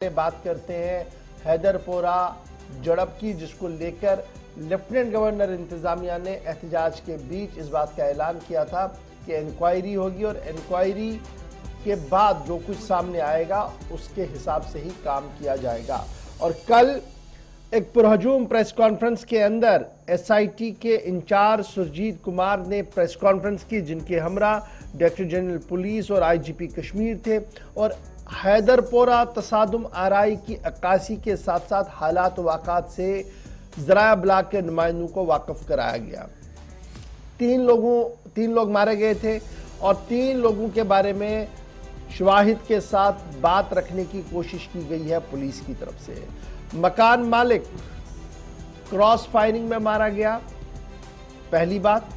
बात करते हैं हैदरपोरा झड़प की, जिसको लेकर लेफ्टिनेंट गवर्नर इंतजामिया ने एहतजाज के बीच इस बात का ऐलान किया था कि इंक्वायरी होगी और इंक्वायरी के बाद जो कुछ सामने आएगा उसके हिसाब से ही काम किया जाएगा। और कल एक पुरहजूम प्रेस कॉन्फ्रेंस के अंदर एसआईटी के इंचार्ज सुरजीत कुमार ने प्रेस कॉन्फ्रेंस की, जिनके हमरा डायरेक्टर जनरल पुलिस और आईजीपी कश्मीर थे, और हैदरपोरा तसादुम आरई की अक्कासी के साथ साथ हालात वाक़ात से ज़राया ब्लॉक के नुमाइंदों को वाकिफ कराया गया। तीन लोग मारे गए थे और 3 लोगों के बारे में शवाहिद के साथ बात रखने की कोशिश की गई है पुलिस की तरफ से। मकान मालिक क्रॉस फायरिंग में मारा गया, पहली बात।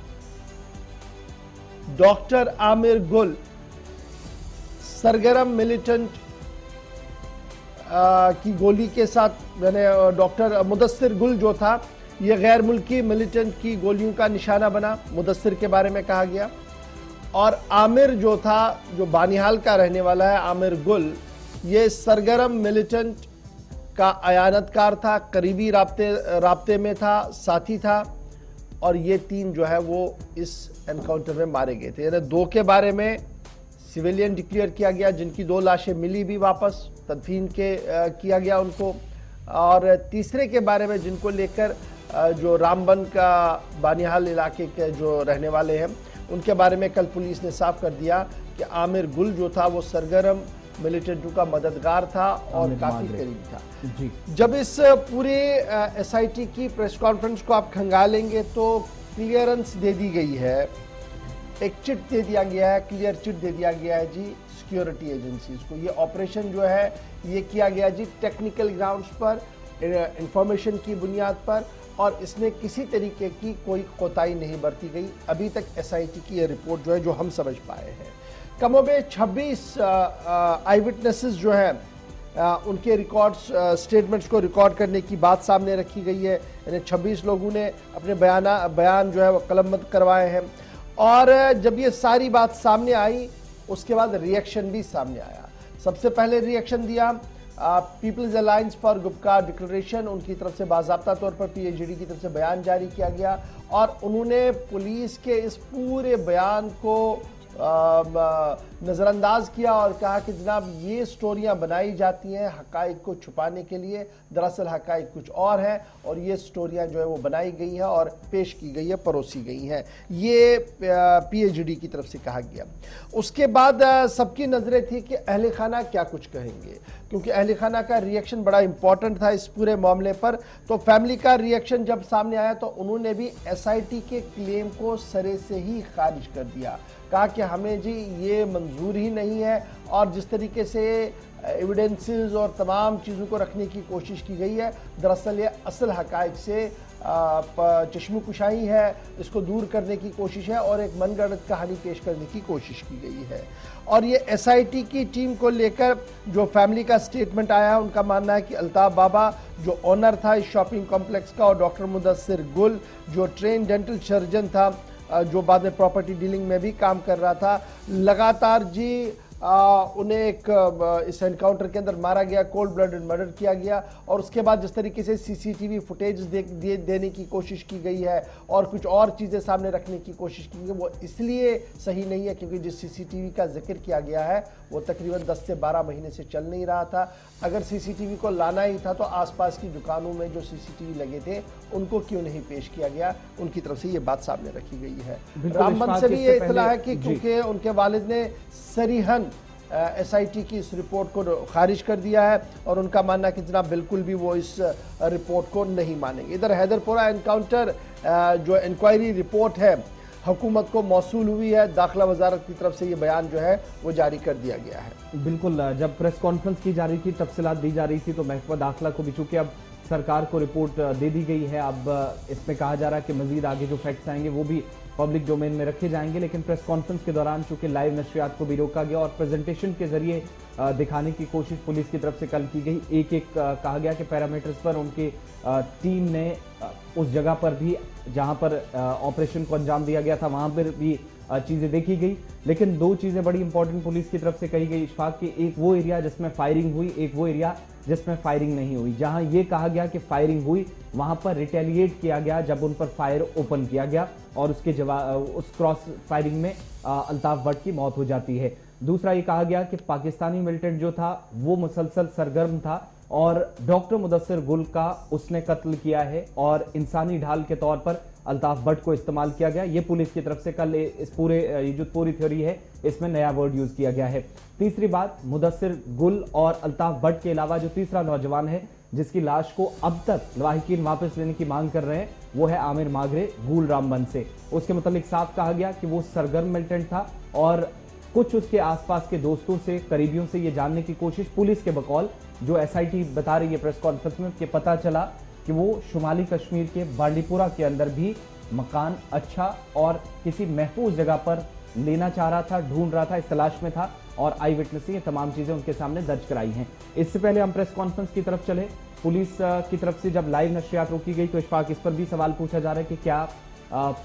डॉक्टर आमिर गुल सरगर्म मिलिटेंट की गोली के साथ, मैंने डॉक्टर मुदस्सिर गुल जो था यह गैर मुल्की मिलिटेंट की गोलियों का निशाना बना, मुदस्सिर के बारे में कहा गया। और आमिर जो था, जो बानिहाल का रहने वाला है, आमिर गुल, ये सरगर्म मिलिटेंट का अयानतकार था, करीबी राब्ते में था, साथी था, और ये 3 जो है वो इस एनकाउंटर में मारे गए थे। यानी 2 के बारे में सिविलियन डिक्लेयर किया गया, जिनकी 2 लाशें मिली भी वापस, तदफीन किया गया उनको। और तीसरे के बारे में, जिनको लेकर जो रामबन का बानिहाल इलाके के जो रहने वाले हैं, उनके बारे में कल पुलिस ने साफ कर दिया कि आमिर गुल जो था वो सरगर्म मिलिटेंटों का मददगार था और काफी करीब था जी। जब इस पूरे एसआईटी की प्रेस कॉन्फ्रेंस को आप खंगालेंगे तो क्लियरेंस दे दी गई है, एक चिट दे दिया गया है, क्लियर चिट दे दिया गया है जी सिक्योरिटी एजेंसीज को। ये ऑपरेशन जो है ये किया गया जी टेक्निकल ग्राउंड्स पर, इंफॉर्मेशन की बुनियाद पर, और इसमें किसी तरीके की कोई कोताही नहीं बरती गई। अभी तक एसआईटी की ये रिपोर्ट जो है, जो हम समझ पाए हैं, कमोबेश 26 आई विटनेसेस जो हैं उनके रिकॉर्ड्स, स्टेटमेंट्स को रिकॉर्ड करने की बात सामने रखी गई है। यानी 26 लोगों ने अपने बयान जो है वो कलमबंद करवाए हैं। और जब ये सारी बात सामने आई उसके बाद रिएक्शन भी सामने आया। सबसे पहले रिएक्शन दिया People's Alliance for Gupkar Declaration, उनकी तरफ से बाज़ाब्ता तौर पर पीएचडी की तरफ से बयान जारी किया गया और उन्होंने पुलिस के इस पूरे बयान को नज़रअंदाज किया और कहा कि जनाब ये स्टोरियां बनाई जाती हैं हकाइक को छुपाने के लिए, दरअसल हकाइक कुछ और है और ये स्टोरियां जो है वो बनाई गई हैं और पेश की गई है, परोसी गई हैं। ये पीएचडी की तरफ से कहा गया। उसके बाद सबकी नज़रें थी कि अहले खाना क्या कुछ कहेंगे, क्योंकि अहले खाना का रिएक्शन बड़ा इंपॉर्टेंट था इस पूरे मामले पर। तो फैमिली का रिएक्शन जब सामने आया तो उन्होंने भी एसआईटी के क्लेम को सरे से ही खारिज कर दिया, कहा कि हमें जी ये मंजूर ही नहीं है। और जिस तरीके से एविडेंसेस और तमाम चीज़ों को रखने की कोशिश की गई है, दरअसल ये असल हकाइक से चश्मकुशाई है, इसको दूर करने की कोशिश है और एक मनगढ़ंत कहानी पेश करने की कोशिश की गई है। और ये एसआईटी की टीम को लेकर जो फैमिली का स्टेटमेंट आया, उनका मानना है कि अल्ताफ बाबा जो ओनर था इस शॉपिंग कॉम्प्लेक्स का, और डॉक्टर मुदस्सिर गुल जो ट्रेन डेंटल सर्जन था, जो बाद में प्रॉपर्टी डीलिंग में भी काम कर रहा था, लगातार जी उन्हें एक इस एनकाउंटर के अंदर मारा गया, कोल्ड ब्लडेड मर्डर किया गया। और उसके बाद जिस तरीके से सीसीटीवी फुटेज देने की कोशिश की गई है और कुछ और चीज़ें सामने रखने की कोशिश की गई, वो इसलिए सही नहीं है क्योंकि जिस सीसीटीवी का जिक्र किया गया है वो तकरीबन 10 से 12 महीने से चल नहीं रहा था। अगर सीसीटीवी को लाना ही था तो आसपास की दुकानों में जो सीसीटीवी लगे थे उनको क्यों नहीं पेश किया गया, उनकी तरफ से ये बात सामने रखी गई है। रामबन से भी ये इतला है कि क्योंकि उनके वालिद ने सरीहन एसआईटी की इस रिपोर्ट को खारिज कर दिया है और उनका मानना है कि जनाब बिल्कुल भी वो इस रिपोर्ट को नहीं मानेंगे। इधर हैदरपोरा एनकाउंटर जो इंक्वायरी रिपोर्ट है हुकूमत को मौसूल हुई है, दाखिला वजारत की तरफ से ये बयान जो है वो जारी कर दिया गया है। बिल्कुल, जब प्रेस कॉन्फ्रेंस की जा रही थी, तफसीलात दी जा रही थी, तो महकमा दाखिला को भी चूंकि अब सरकार को रिपोर्ट दे दी गई है, अब इसमें कहा जा रहा है कि मजीद आगे जो फैक्ट्स आएंगे वो भी पब्लिक डोमेन में रखे जाएंगे। लेकिन प्रेस कॉन्फ्रेंस के दौरान चूंकि लाइव नशरियात को भी रोका गया और प्रेजेंटेशन के जरिए दिखाने की कोशिश पुलिस की तरफ से कल की गई, एक एक कहा गया कि पैरामीटर्स पर उनकी टीम ने उस जगह पर भी जहां पर ऑपरेशन को अंजाम दिया गया था वहां पर भी चीजें देखी गई। लेकिन दो चीजें बड़ी इंपॉर्टेंट पुलिस की तरफ से कही गई इशफाक की, एक वो एरिया जिसमें फायरिंग हुई, एक वो एरिया जिसमें फायरिंग नहीं हुई। जहां ये कहा गया कि फायरिंग हुई, वहां पर रिटेलिएट किया गया जब उन पर फायर ओपन किया गया और उसके जवाब उस क्रॉस फायरिंग में अल्ताफ भट्ट की मौत हो जाती है। दूसरा ये कहा गया कि पाकिस्तानी मिलिटेंट जो था वो मुसलसल सरगर्म था और डॉक्टर मुदस्सिर गुल का उसने कत्ल किया है और इंसानी ढाल के तौर पर अल्ताफ भट्ट को इस्तेमाल किया गया। ये पुलिस की तरफ से कल इस पूरे ये जो पूरी थ्योरी है इसमें नया वर्ड यूज किया गया है। तीसरी बात, मुदस्सिर गुल और अल्ताफ भट्ट के अलावा जो तीसरा नौजवान है जिसकी लाश को अब तक लवाहिकीन वापस लेने की मांग कर रहे हैं वो है आमिर मागरे गूल रामबन से। उसके मुतालिक साफ कहा गया कि वो सरगर्म मिलिटेंट था और कुछ उसके आसपास के दोस्तों से, करीबियों से ये जानने की कोशिश पुलिस के बकौल, जो एसआईटी बता रही है प्रेस कॉन्फ्रेंस में, कि पता चला कि वो शुमाली कश्मीर के बांडीपुरा के अंदर भी मकान अच्छा और किसी महफूज जगह पर लेना चाह रहा था, ढूंढ रहा था, इस तलाश में था और आई विटनेस ने ये तमाम चीजें उनके सामने दर्ज कराई हैं। इससे पहले हम प्रेस कॉन्फ्रेंस की तरफ चले। पुलिस की तरफ से जब लाइव नशरियात रोकी गई तो इशफाक इस पर भी सवाल पूछा जा रहा है कि क्या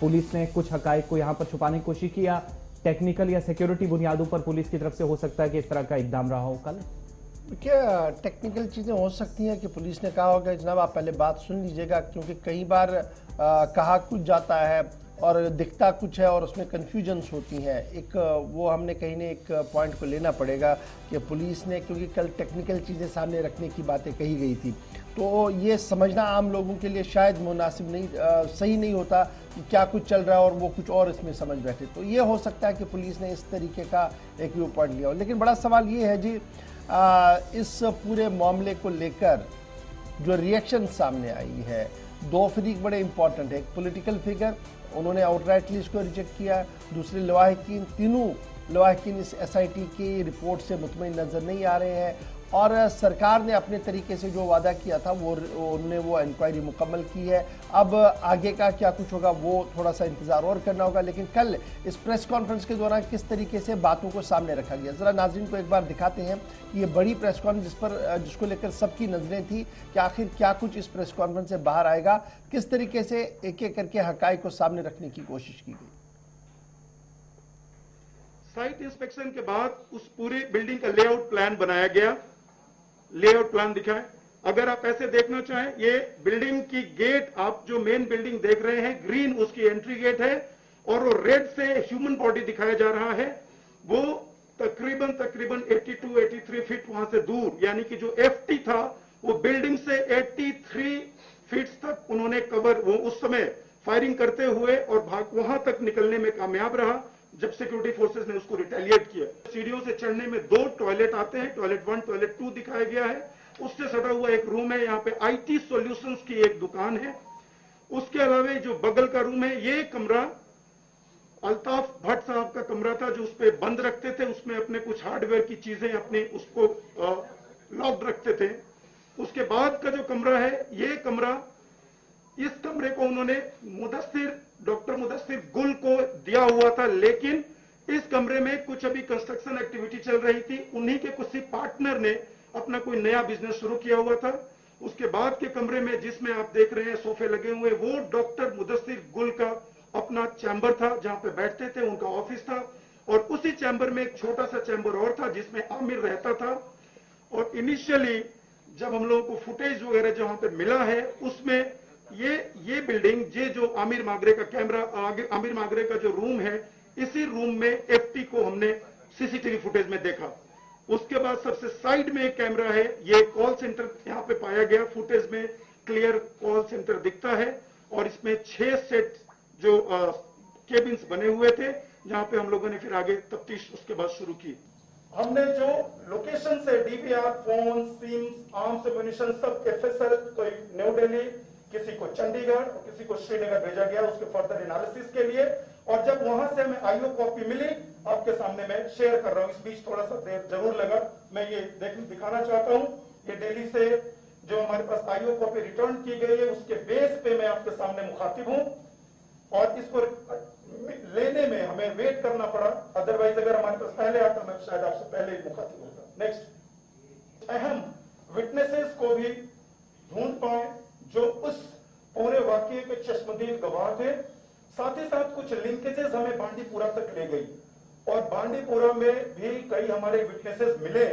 पुलिस ने कुछ हकायक को यहां पर छुपाने की कोशिश की या टेक्निकल या सिक्योरिटी बुनियादों पर पुलिस की तरफ से हो सकता है कि इस तरह का इकदाम रहा हो कल? क्या टेक्निकल चीज़ें हो सकती हैं कि पुलिस ने कहा होगा जनाब आप पहले बात सुन लीजिएगा, क्योंकि कई बार कहा कुछ जाता है और दिखता कुछ है और उसमें कन्फ्यूजन्स होती हैं। एक वो हमने कहीं ने एक पॉइंट को लेना पड़ेगा कि पुलिस ने, क्योंकि कल टेक्निकल चीज़ें सामने रखने की बातें कही गई थी, तो ये समझना आम लोगों के लिए शायद मुनासिब नहीं, सही नहीं होता कि क्या कुछ चल रहा है और वो कुछ और इसमें समझ बैठे। तो ये हो सकता है कि पुलिस ने इस तरीके का एक व्यू पॉइंट लिया हो। लेकिन बड़ा सवाल ये है जी, इस पूरे मामले को लेकर जो रिएक्शन सामने आई है, दो फरीक बड़े इंपॉर्टेंट है। एक पॉलिटिकल फिगर, उन्होंने आउटराइटली इसको रिजेक्ट किया। दूसरे लवाहिकीन, तीनों लवाहिकीन इस एसआईटी की रिपोर्ट से मुतमईन नज़र नहीं आ रहे हैं और सरकार ने अपने तरीके से जो वादा किया था उन्होंने वो इंक्वायरी मुकम्मल की है। अब आगे का क्या कुछ होगा वो थोड़ा सा इंतज़ार और करना होगा। लेकिन कल इस प्रेस कॉन्फ्रेंस के दौरान किस तरीके से बातों को सामने रखा गया, ज़रा नाज़रीन को एक बार दिखाते हैं कि ये बड़ी प्रेस कॉन्फ्रेंस जिसको लेकर सबकी नज़रें थी कि आखिर क्या कुछ इस प्रेस कॉन्फ्रेंस से बाहर आएगा, किस तरीके से एक एक करके हकायक को सामने रखने की कोशिश की गई। साइट इंस्पेक्शन के बाद उस पूरी बिल्डिंग का लेआउट प्लान बनाया गया। लेआउट प्लान दिखाएं। अगर आप ऐसे देखना चाहें, ये बिल्डिंग की गेट, आप जो मेन बिल्डिंग देख रहे हैं, ग्रीन उसकी एंट्री गेट है और वो रेड से ह्यूमन बॉडी दिखाया जा रहा है। वो तकरीबन 82-83 फीट वहां से दूर, यानी कि जो एफटी था वो बिल्डिंग से 83 फीट तक उन्होंने कवर, वो उस समय फायरिंग करते हुए और वहां तक निकलने में कामयाब रहा जब सिक्योरिटी फोर्सेस ने उसको रिटेलिएट किया। सीढ़ियों से चढ़ने में 2 टॉयलेट आते हैं, टॉयलेट 1 टॉयलेट 2 दिखाया गया है। उससे सटा हुआ एक रूम है, यहाँ पे आईटी सॉल्यूशंस की एक दुकान है। उसके अलावा जो बगल का रूम है, ये कमरा अल्ताफ भट्ट साहब का कमरा था जो उस पे बंद रखते थे, उसमें अपने कुछ हार्डवेयर की चीजें अपने उसको लॉक्ड रखते थे। उसके बाद का जो कमरा है, ये कमरा, इस कमरे को उन्होंने डॉक्टर मुदस्सिर गुल को दिया हुआ था, लेकिन इस कमरे में कुछ अभी कंस्ट्रक्शन एक्टिविटी चल रही थी। उन्हीं के कुछ पार्टनर ने अपना कोई नया बिजनेस शुरू किया हुआ था। उसके बाद के कमरे में जिसमें आप देख रहे हैं सोफे लगे हुए, वो डॉक्टर मुदस्सिर गुल का अपना चैम्बर था जहां पे बैठते थे, उनका ऑफिस था। और उसी चैम्बर में एक छोटा सा चैम्बर और था जिसमें आमिर रहता था। और इनिशियली जब हम लोगों को फुटेज वगैरह जहां पे मिला है, उसमें ये बिल्डिंग, ये जो आमिर मागरे का कैमरा, आमिर मागरे का जो रूम है, इसी रूम में एफटी को हमने सीसीटीवी फुटेज में देखा। उसके बाद सबसे साइड में एक कैमरा है, ये कॉल सेंटर यहाँ पे पाया गया। फुटेज में क्लियर कॉल सेंटर दिखता है और इसमें 6 सेट जो केबिन्स बने हुए थे, जहां पे हम लोगों ने फिर आगे तफ्तीश उसके बाद शुरू की। हमने जो लोकेशन से DVR, phone, SIMs, arms, ammunition सब एफएसएल, कोई न्यू दिल्ली, किसी को चंडीगढ़ और किसी को श्रीनगर भेजा गया उसके फर्दर एनालिसिस के लिए। और जब वहां से हमें आईओ कॉपी मिली, आपके सामने मैं शेयर कर रहा हूं। इस बीच थोड़ा सा देर जरूर लगा, मैं ये दिखाना चाहता हूं। ये दिल्ली से जो हमारे पास आईओ कॉपी रिटर्न की गई है, उसके बेस पे मैं आपके सामने मुखातिब हूं और इसको लेने में हमें वेट करना पड़ा। अदरवाइज अगर हमारे पास पहले आता, मैं शायद आपसे पहले ही मुखातिब होता। नेक्स्ट, अहम विटनेसेस को भी ढूंढ पाए जो उस पूरे वाकये के चश्मदीद गवाह थे। साथ ही साथ कुछ लिंकेजेस हमें बांडीपुरा तक ले गई और बांडीपुरा में भी कई हमारे विटनेसेस मिले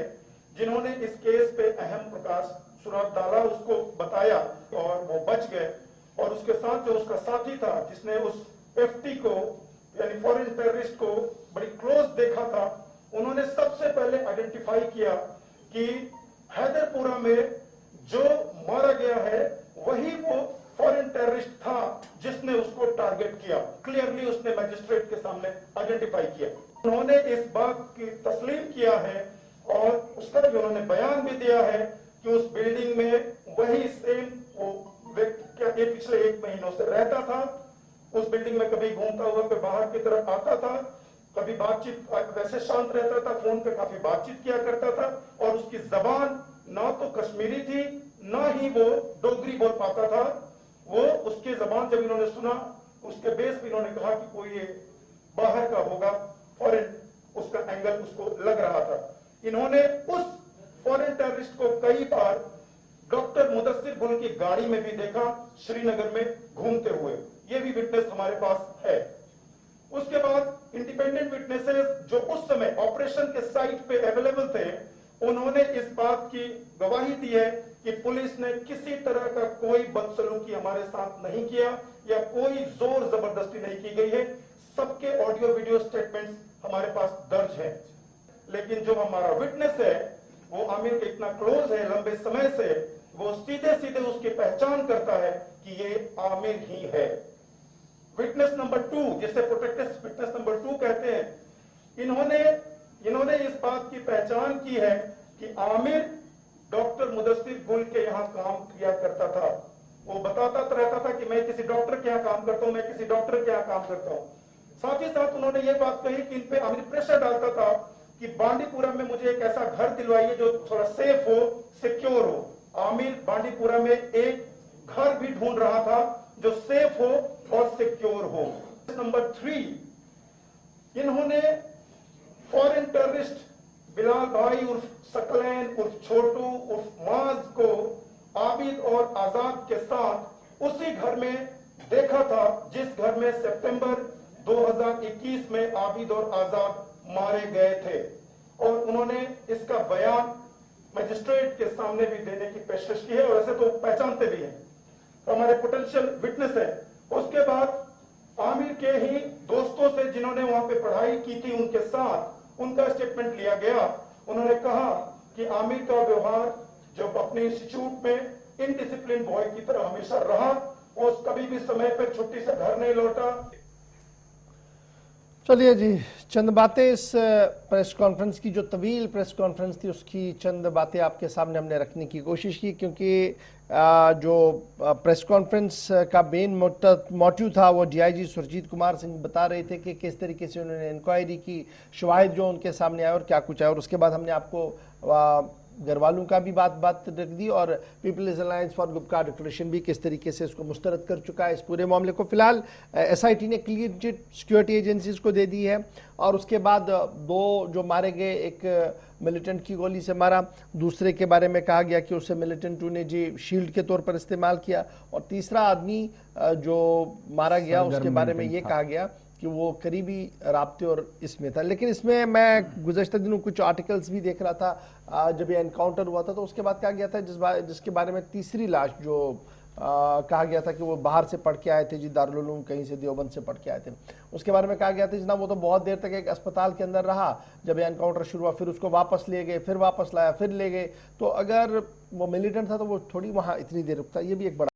जिन्होंने इस केस पे अहम प्रकाश सुराग डाला, उसको बताया और वो बच गए। और उसके साथ जो उसका साथी था जिसने उस एफटी को यानी फॉरेन टेररिस्ट को बड़ी क्लोज देखा था, उन्होंने सबसे पहले आइडेंटिफाई किया कि हैदरपुरा में जो मारा गया है वही वो फॉरेन टेररिस्ट था जिसने उसको टारगेट किया। क्लियरली उसने मैजिस्ट्रेट के सामने आइडेंटिफाई किया। उन्होंने इस बात की तस्लीम किया है और उसका भी उन्होंने बयान भी दिया है कि उस बिल्डिंग में वही सेम वो व्यक्ति ये पिछले 1 महीनों से रहता था। उस बिल्डिंग में कभी घूमता हुआ कोई बाहर की तरफ आता था, कभी बातचीत, वैसे शांत रहता था, फोन पे काफी बातचीत किया करता था और उसकी जबान ना तो कश्मीरी थी ना ही वो डोगरी बोल पाता था। वो उसकी जबान जब इन्होंने सुना उसके बेस पे इन्होंने कहा कि कोई ये बाहर का होगा, फॉरेन उसका एंगल उसको लग रहा था। इन्होंने उस फॉरेन टेररिस्ट को कई बार डॉक्टर मुदस्सिर गुल की गाड़ी में भी देखा श्रीनगर में घूमते हुए। ये भी विटनेस हमारे पास है। उसके बाद इंडिपेंडेंट विटनेसेस जो उस समय ऑपरेशन के साइट पे अवेलेबल थे, उन्होंने इस बात की गवाही दी है कि पुलिस ने किसी तरह का कोई बदसलूकी हमारे साथ नहीं किया या कोई जोर जबरदस्ती नहीं की गई है। सबके ऑडियो वीडियो स्टेटमेंट्स हमारे पास दर्ज है। लेकिन जो हमारा विटनेस है वो आमिर के इतना क्लोज है लंबे समय से, वो सीधे सीधे उसकी पहचान करता है कि ये आमिर ही है। विटनेस नंबर 2, जिसे प्रोटेक्टेड विटनेस नंबर 2 कहते हैं, इन्होंने इस बात की पहचान की है कि आमिर डॉक्टर मुदस्सिर गुल के यहाँ काम किया करता था। वो बताता रहता था कि मैं किसी डॉक्टर के यहाँ काम करता हूँ, मैं किसी डॉक्टर के यहाँ काम करता हूँ। साथ ही साथ उन्होंने ये बात कही कि इन पे आमिर प्रेशर डालता था कि बांडीपुरा में मुझे एक ऐसा घर दिलवाइए जो थोड़ा सेफ हो, सिक्योर हो। आमिर बांडीपुरा में एक घर भी ढूंढ रहा था जो सेफ हो और सिक्योर हो। नंबर 3, इन्होंने फॉरेन टेररिस्ट बिलाल भाई उर्फ सकलैन उर्फ छोटू उर्फ माज को आबिद और आजाद के साथ उसी घर में देखा था जिस घर में सितंबर 2021 में आबिद और आजाद मारे गए थे। और उन्होंने इसका बयान मजिस्ट्रेट के सामने भी देने की पेशकश की है और ऐसे तो पहचानते भी हैं, तो हमारे पोटेंशियल विटनेस है। उसके बाद आमिर के ही दोस्तों से जिन्होंने वहां पे पढ़ाई की थी उनके साथ उनका स्टेटमेंट लिया गया। उन्होंने कहा कि आमिर का व्यवहार जो अपने इंस्टीट्यूट में इनडिसिप्लिन बॉय की तरह हमेशा रहा, वो कभी भी समय पर छुट्टी से घर नहीं लौटा। चलिए जी, चंद बातें इस प्रेस कॉन्फ्रेंस की, जो तवील प्रेस कॉन्फ्रेंस थी, उसकी चंद बातें आपके सामने हमने रखने की कोशिश की, क्योंकि जो प्रेस कॉन्फ्रेंस का मेन मोटिव था वो डीआईजी सुरजीत कुमार सिंह बता रहे थे कि किस तरीके से उन्होंने इंक्वायरी की, शवाहिद जो उनके सामने आए और क्या कुछ आया। और उसके बाद हमने आपको घर वालों का भी बात रख दी और People's Alliance for Gupkar Declaration भी किस तरीके से उसको मुस्तरद कर चुका है इस पूरे मामले को। फिलहाल एसआईटी ने क्लीन चिट सिक्योरिटी एजेंसीज को दे दी है और उसके बाद 2 जो मारे गए, एक मिलिटेंट की गोली से मारा, दूसरे के बारे में कहा गया कि उसे मिलिटेंट ने जी शील्ड के तौर पर इस्तेमाल किया, और तीसरा आदमी जो मारा गया उसके बारे में ये कहा गया कि वो करीबी राब्ते और इसमें था। लेकिन इसमें मैं गुज़श्ता दिनों कुछ आर्टिकल्स भी देख रहा था, जब ये एनकाउंटर हुआ था तो उसके बाद कहा गया था जिसके बारे में तीसरी लाश जो कहा गया था कि वो बाहर से पढ़ के आए थे जी, दारुल उलूम कहीं से देवबंद से पढ़ के आए थे, उसके बारे में कहा गया था जनाब वो तो बहुत देर तक एक अस्पताल के अंदर रहा जब ये एनकाउंटर शुरू हुआ, फिर उसको वापस ले गए, फिर वापस लाया, फिर ले गए। तो अगर वो मिलिटेंट था तो वो थोड़ी वहाँ इतनी देर रुकता, ये भी एक बड़ा